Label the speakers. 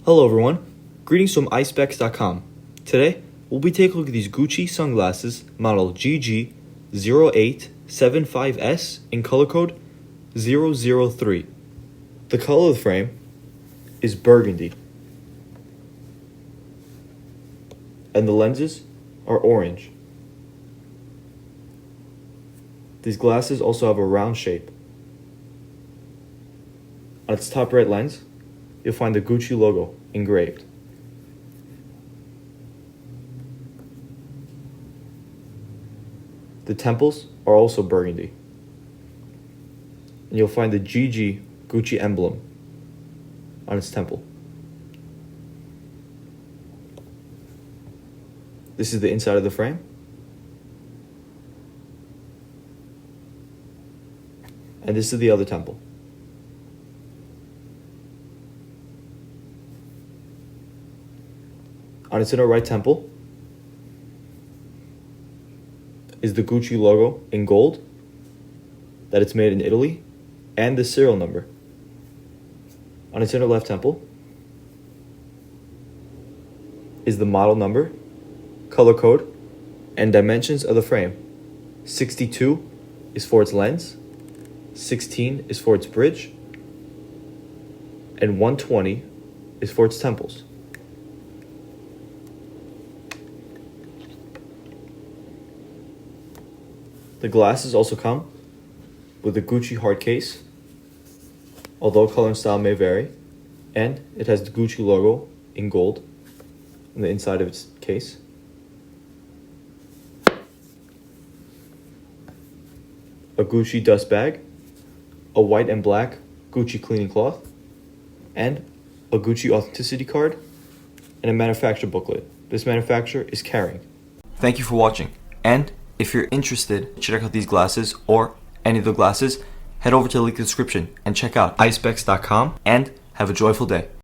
Speaker 1: Hello everyone, greetings from Eyespecs.com. Today, we'll be taking a look at these Gucci sunglasses model GG0875S in color code 003. The color of the frame is burgundy, and the lenses are orange. These glasses also have a round shape. On its top right lens, you'll find the Gucci logo engraved. The temples are also burgundy. And you'll find the GG Gucci emblem on its temple. This is the inside of the frame. And this is the other temple. On its inner right temple is the Gucci logo in gold, that it's made in Italy, and the serial number. On its inner left temple is the model number, color code, and dimensions of the frame. 62 is for its lens, 16 is for its bridge, and 120 is for its temples. The glasses also come with a Gucci hard case, although color and style may vary, and it has the Gucci logo in gold on the inside of its case. A Gucci dust bag, a white and black Gucci cleaning cloth, and a Gucci authenticity card, and a manufacturer booklet. This manufacturer is Caring. Thank you for watching, and if you're interested to check out these glasses or any of the glasses, head over to the link in the description and check out Eyespecs.com and have a joyful day.